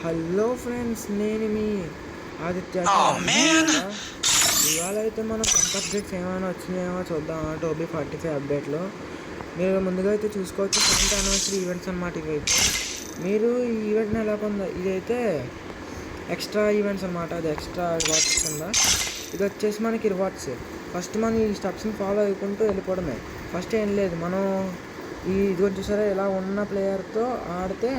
Hello friends, నేను మీ ఆదిత్య. ఇవాళ అయితే మనం కొత్త అప్డేట్స్ ఏమైనా వచ్చినాయేమో చూద్దాం. టోబీ 45 అప్డేట్లో మీరు ముందుగా అయితే చూసుకోవచ్చు. 7th యానివర్సరీ ఈవెంట్స్ అనమాట. ఇవైతే మీరు ఈ ఈవెంట్ని ఎలా ఇదైతే ఎక్స్ట్రా ఈవెంట్స్ అనమాట. అది ఎక్స్ట్రా రివార్డ్స్ కింద. ఇది వచ్చేసి మనకి రివార్డ్స్. ఫస్ట్ మనం ఈ స్టెప్స్ని ఫాలో అయ్యుకుంటూ వెళ్ళిపోవడమే. ఫస్ట్ ఏం లేదు, మనం ఇది చూసారా, ఇలా ఉన్న ప్లేయర్తో ఆడితే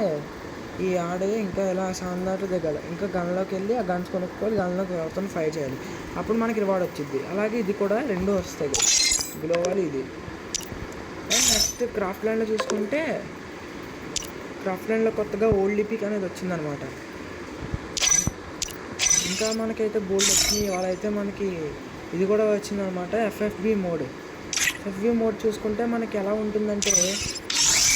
ఈ ఆడే ఇంకా ఎలా శాందాటు దిగాలి. ఇంకా గన్లోకి వెళ్ళి ఆ గన్స్ కొనుక్కోవాలి, గన్లోకి ఎవరితో ఫైట్ చేయాలి. అప్పుడు మనకి రివార్డ్ వచ్చింది. అలాగే ఇది కూడా రెండు వస్తాయి, గ్లోవాలి ఇది. అండ్ నెక్స్ట్ క్రాఫ్ట్ ల్యాండ్లో చూసుకుంటే, క్రాఫ్ట్ ల్యాండ్లో కొత్తగా ఓల్డ్ పిక్ అనేది వచ్చిందనమాట. ఇంకా మనకైతే బోల్డ్ వచ్చినాయి. ఇవాళ అయితే మనకి ఇది కూడా వచ్చిందనమాట, ఎఫ్ఎఫ్బి మోడ్. ఎఫ్ఎఫ్బి మోడ్ చూసుకుంటే మనకి ఎలా ఉంటుందంటే,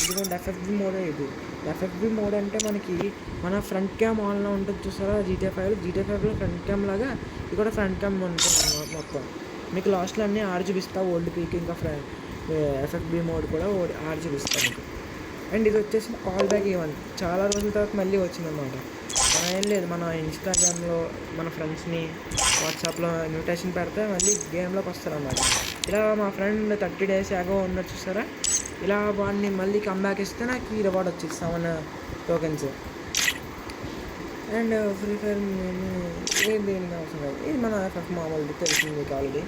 ఇదిగోండి ఎఫ్ఎఫ్బి మోడే. ఇది ఎఫ్ఎఫ్బి మోడ్ అంటే మనకి మన ఫ్రంట్ క్యామ్ ఆన్లో ఉంటుంది చూసారా. GTA 5లో ఫ్రంట్ క్యామ్ లాగా ఇది కూడా ఫ్రంట్ క్యామ్ ఉంటుంది మొత్తం. మీకు లాస్ట్లో అన్నీ ఆర్ చూపిస్తా, ఓల్డ్ పీక్ ఇంకా ఎఫ్ఎఫ్బి మోడ్ కూడా ఆర్ చూపిస్తా మీకు. అండ్ ఇది వచ్చేసి కాల్ బ్యాక్ ఈవెంట్. చాలా రోజుల తర్వాత మళ్ళీ వచ్చిందన్నమాట. ఏం లేదు, మన ఇన్స్టాగ్రామ్లో మన ఫ్రెండ్స్ని వాట్సాప్లో ఇన్విటేషన్ పెడితే మళ్ళీ గేమ్లోకి వస్తారన్నమాట. ఇలా మా ఫ్రెండ్ 30 days యాగో ఉన్నట్టు చూసారా. ఇలా వాడిని మళ్ళీ కమ్బ్యాక్ ఇస్తే నాకు ఈ రివార్డ్ వచ్చింది 7 tokens. అండ్ ఫ్రీ ఫైర్ ఏం దేనికి అవసరం లేదు, ఇది మన ఎఫ్ఎఫ్ మామూలుది తెలిసింది మీకు ఆల్రెడీ.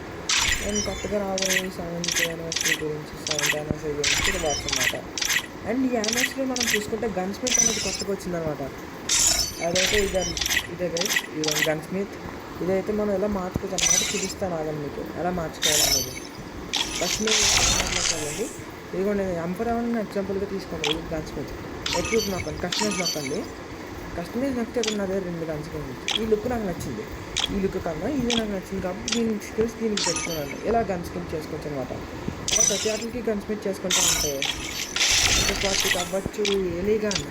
అండ్ కొత్తగా రాబోయే 7th యానివర్సరీ గురించి, 7th యానివర్సరీ గురించి రివార్డ్స్ అనమాట. అండ్ ఈ యానివర్సరీలో మనం చూసుకుంటే గన్ స్మిత్ అనేది కొత్తగా వచ్చిందనమాట. అదైతే ఇదే గైస్, ఇది గన్ స్మిత్. ఇదైతే మనం ఎలా మార్చుకోవచ్చు అన్నమాట, చూపిస్తాను ఆగండి మీకు ఎలా మార్చుకోవాలన్నది. ఫస్ట్ మీరు మాట్లాడాలండి. ఇదిగోండి ఎంపర్ ఎవరైనా ఎగ్జాంపుల్గా తీసుకోండి. ఇది గన్ స్మిత్ ఎక్విప్ నొక్కండి, కస్టమైజ్ నొక్కండి. కస్టమైజ్ నొక్కితే అక్కడ నా దగ్గర 2 గన్స్ ఉంది. ఈ లుక్ నాకు నచ్చింది, ఈ లుక్ కన్నా ఇది నాకు నచ్చింది కాబట్టి దీని స్కిల్స్ దీనికి పెట్టుకున్నాను. ఇలా గన్ స్కిన్ చేసుకోవచ్చు అనమాట. అలా ప్రతి ఆటలకి గన్ స్మిత్ చేసుకుంటా ఉంటే పార్టీకి అవ్వచ్చు. ఎలీగాన్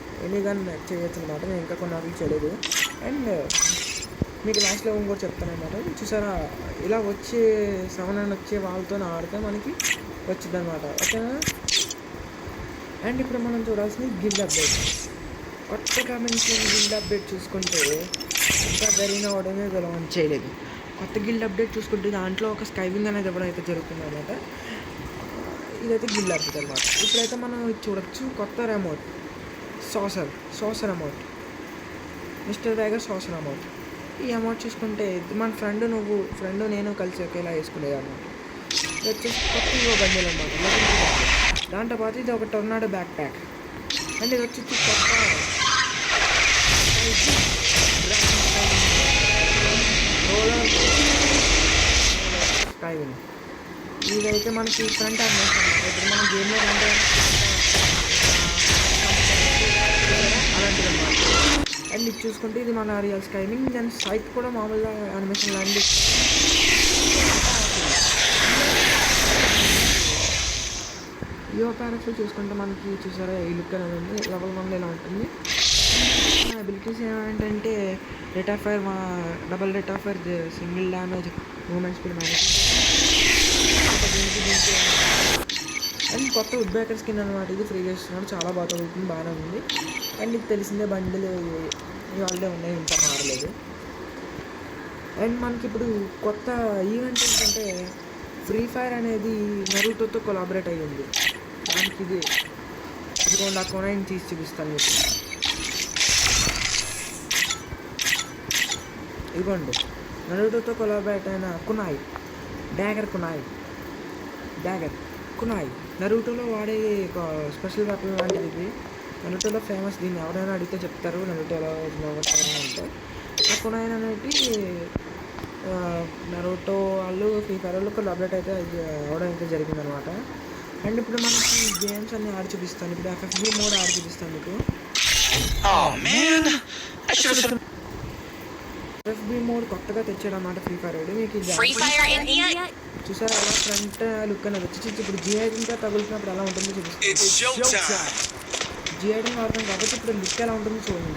చేయొచ్చు అనమాట. నేను ఇంకా కొన్ని ఆటలు చేయలేదు. అండ్ మీకు లాస్ట్లో ఇంకోటి చెప్తాను అనమాట. చూసారా, ఇలా వచ్చే 7 అని వచ్చే వాళ్ళతో ఆడితే మనకి వచ్చింది అనమాట. ఓకేనా. అండ్ ఇప్పుడు మనం చూడాల్సింది గిల్డ్ అప్డేట్. కొత్తగా మంచి గిల్డ్ అప్డేట్ చూసుకుంటే, ఇంకా గరీనా అవడమే లాంచ్ చేయలేదు. కొత్త గిల్డ్ అప్డేట్ చూసుకుంటే దాంట్లో ఒక స్కైవింగ్ అనేది ఎప్పుడైతే జరుగుతుంది అనమాట. ఇదైతే గిల్డ్ అప్డేట్ అనమాట. ఇప్పుడైతే మనం చూడొచ్చు కొత్త amount, saucer amount, mister bagger saucer amount. ఈ అమౌంట్ చూసుకుంటే మన ఫ్రెండ్ నేను కలిసి ఒకేలా వేసుకునేది అన్నమాట. ఇది వచ్చేసి కొత్త బండిల్ అనమాట. దాంతో పాటు ఇది ఒక టొర్నాడో బ్యాక్ ప్యాక్. అండ్ ఇది వచ్చేసి కొత్త స్కైవింగ్. ఇదైతే మనకి ఫ్రంట్ అనిమేషన్ అనమాట. ఇప్పుడు మనం గేమ్లో అంటే అలాంటిది అనమాట. అండ్ ఇది చూసుకుంటే ఇది మన రియల్ స్కైవింగ్. దాని సైట్ కూడా మామూలుగా యానిమేషన్ లాంటి. యువ ప్యారెక్స్లో చూసుకుంటే మనకి చూసారా ఈ లుక్ అనేది ఉంది. లెవెల్ 1 ఇలా ఉంటుంది. అబిలిటీస్ ఏమంటే rate of fire, double rate of fire, single damage, movement speed minus. And కొత్త వుడ్ బ్రేకర్ స్కిన్ అనమాట. ఇది ఫ్రీగా ఇస్తున్నాడు, చాలా బాగా తగ్గుతుంది, బాగానే ఉంది. అండ్ ఇది తెలిసిందే బండిలు వాళ్ళే ఉన్నాయి, ఇంకా మారలేదు. అండ్ మనకి ఇప్పుడు కొత్త ఈవెంట్ ఏంటంటే, ఫ్రీ ఫైర్ అనేది నరూటోతో కొలాబరేట్ అయ్యి ఉంది. దానికి ఇదిగోండి ఆ కొనైన్ తీసి చూపిస్తాను మీకు. ఇదిగోండి నరూటోతో కొలాబరేట్ అయిన డాగర్ కునాయ్ నరూటోలో వాడే ఒక స్పెషల్ వెపన్ లాంటిది. ఇది నరూటోలో ఫేమస్. దీన్ని ఎవరైనా అడిగితే చెప్తారు నరూటోలో అంటే. ఆ కునాయ్ అనేది నరూటో వాళ్ళు ఫ్రీ ఫైర్ వాళ్ళు కొలాబరేట్ అయితే అవడం అయితే జరిగిందనమాట. అండ్ ఇప్పుడు మనకి గేమ్స్ అన్నీ ఆడి చూపిస్తాను. ఇప్పుడు ఎఫ్ఎఫ్బి మోడ్ ఆడి చూపిస్తాను మీకు. ఎఫ్ఎఫ్బి మోడ్ కొత్తగా తెచ్చాడు అన్నమాట ఫ్రీ ఫైర్. మీకు చూసారా ఎలా ఫ్రంట్ లుక్ అనేది వచ్చి ఇప్పుడు జిఐడితో తగులుతున్నప్పుడు ఎలా ఉంటుందో చూపిస్తాను. జిఐడి వాడతాం కాబట్టి ఇప్పుడు లుక్ ఎలా ఉంటుందో చూడండి.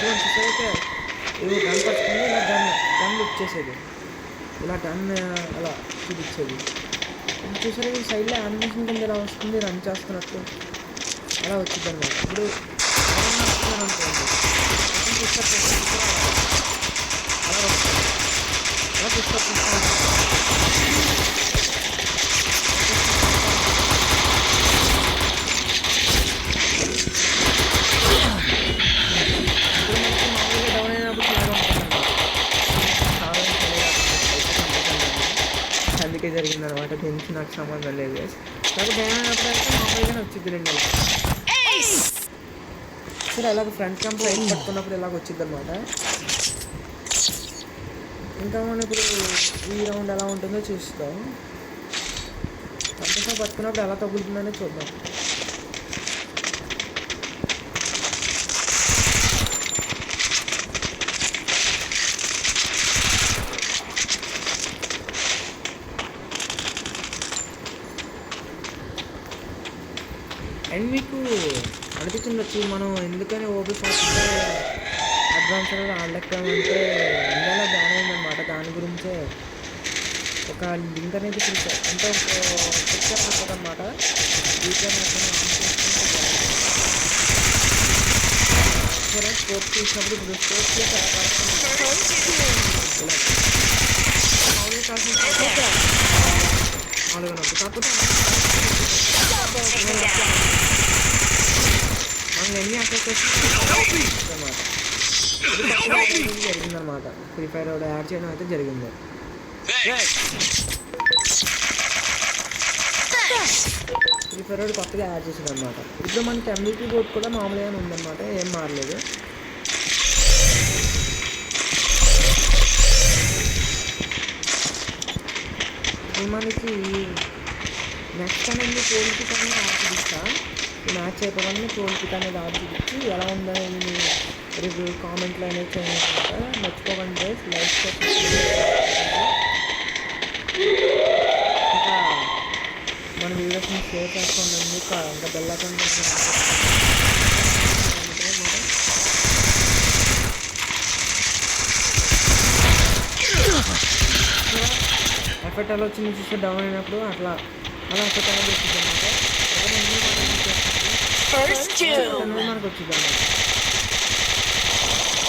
దాన్ని చూసారైతే ఏదో గన్ పట్టుకుని ఇలా గన్ లుక్ చేసేది, ఇలా గన్ అలా చూపించేది. చూసారా ఈ సైడ్లో యానిమేషన్ కింద ఎలా వస్తుంది, రన్ చేస్తున్నట్టు అలా వచ్చింది అనమాట. ఇప్పుడు అనుకోండి అలా వస్తుంది, అలా డౌన్ అయినప్పుడు చాలా అందుకే జరిగిందనమాట. దీనికి నాకు సంబంధం లేదు. నాకు డౌన్ అయినప్పుడు అయితే మామూలుగానే వచ్చింది 2 నెలలు. సరే అలాగ ఫ్రంట్ క్యాంప్ రైట్ పట్టుకున్నప్పుడు ఇలాగ వచ్చింది అనమాట. ఇంకా మనం ఇప్పుడు ఈ రౌండ్ ఎలా ఉంటుందో చూస్తాం. కంపల్సరీ పట్టుకున్నప్పుడు ఎలా తగులుతుందనే చూద్దాం. అండ్ మీకు అనిపించవచ్చు మనం ఎందుకని ఓబీ ఫాస్ట్ అడ్వాన్స్డ్ ఆడలేకపోయామంటే ఇండియాలో బ్యాన్ అయిందనమాట. దాని గురించే ఒక లింక్ అనేది చూసారు అంటే ఒక పిక్చర్ ఉంటుంది అనమాట. ఫ్యూచర్ స్పోర్ట్స్ చేసినప్పుడు ఇప్పుడు స్పోర్ట్స్ చేసి మామూలుగా కాల్సిన కాకపోతే మనం ఎన్ని అన్నమాట జరిగిందనమాట. ఫ్రీ ఫైర్ యాడ్ చేయడం అయితే జరిగింది. ఫ్రీ ఫైర్ కొత్తగా యాడ్ చేసాడు అనమాట. ఇప్పుడు మనకి MVP బోర్డ్ కూడా మామూలుగానే ఉందన్నమాట, ఏం మారలేదు. మనకి నెక్స్ట్ అనేది పోల్కి అనేది ఆడ చూపిస్తా. ఈ మ్యాచ్ అయిపోగానే పోల్కి అనేది ఆడ చూపించి ఎలా ఉందని రివ్యూ కామెంట్లో అనేది చేయాలి. మర్చిపోకండి లైక్ ఇంకా మన వీడియోస్ని షేర్ చేసుకోండి. ఇంకా బెల్ ఐకాన్ ఎఫెక్ట్ ఎలా వచ్చింది చూస్తే డౌన్ అయినప్పుడు అలా ఎఫెక్ట్ అనేది వచ్చింది అనమాట. మనకు వచ్చింది అనమాట.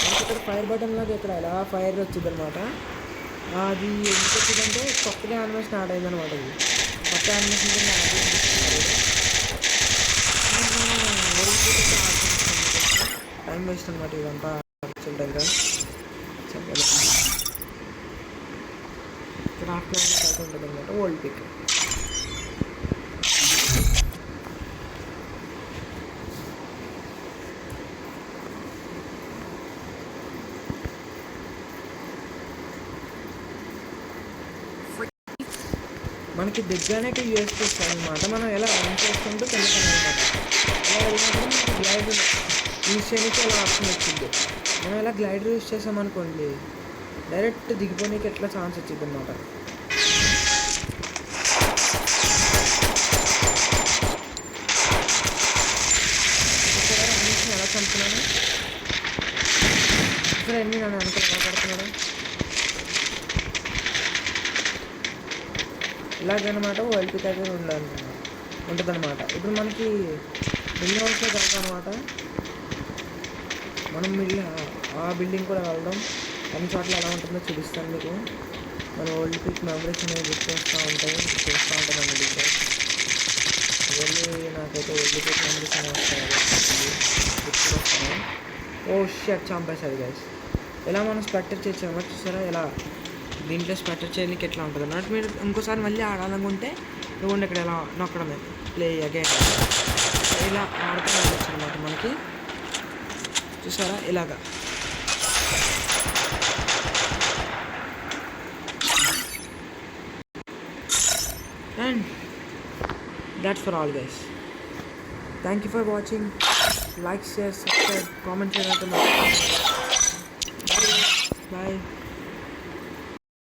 మనకి ఇక్కడ ఫైర్ బటన్ లాగా ఇక్కడ ఎలా ఫైర్ వచ్చింది అనమాట. అది ఎందుకు వచ్చిందంటే కొత్తగా యానిమేషన్ యాడ్ అయింది అనమాట. ఇది కొత్త యానిమేషన్ కింద యాడ్ టైం వేస్ట్ అనమాట. ఇదంతా టైంగా చెప్పాలి. క్రాఫ్ట్ ల్యాండ్ అయితే ఉంటుంది అనమాట. ఓల్డ్ పిక్ మనకి దగ్గరనే యూఎస్ వస్తాయి అనమాట. మనం ఎలా రన్ చేసుకుంటూ తెలుస్తాం అనమాట. అలా వెళ్ళినప్పుడు మనకి గ్లైడ్ యూజ్ చేయడానికి ఎలా ఆప్షన్ వచ్చింది. మనం ఎలా గ్లైడర్ యూజ్ చేసామనుకోండి డైరెక్ట్ దిగిపోనికి ఎట్లా ఛాన్స్ వచ్చింది అనమాట. ఎలా చంపుతున్నాను ఇక్కడ ఎన్ని నన్ను అనుకో ఎలా పడుతున్నాడు ఇలాగనమాట. వరల్డ్ పిక్ అయితే ఉంటుందన్నమాట. ఇప్పుడు మనకి మిడిల్ హౌస్లో కలగనమాట. మనం ఆ బిల్డింగ్ కూడా వెళ్ళడం అన్ని చోట్ల ఎలా ఉంటుందో చూపిస్తాను మీకు. మన ఓల్డ్ పిక్ మెమరీస్ అనేవి గుర్తు చేస్తూ ఉంటాయి అన్న బిల్డింగ్ వెళ్ళి నాకైతే ఓల్డ్ పిక్ మెమరీస్ అనేవి వస్తాయి గుర్తు వస్తాయి. ఓ షట్ చంపేశారు గైస్. ఇలా మనం స్పెక్టర్ చేసాము చూసారా. ఇలా దీంట్లో స్పెక్టర్ చేయడానికి ఎట్లా ఉంటుంది అన్నట్టు. మీరు ఇంకోసారి మళ్ళీ ఆడాలనుకుంటే నువ్వు ఇక్కడ ఎలా నొక్కడమే ప్లే అగైన్ ఇలా ఆడుతూ ఉండొచ్చు అనమాట. మనకి చూసారా ఇలాగా. And that's for all guys. Thank you for watching. Like, share, subscribe, comment చేయడం. Bye.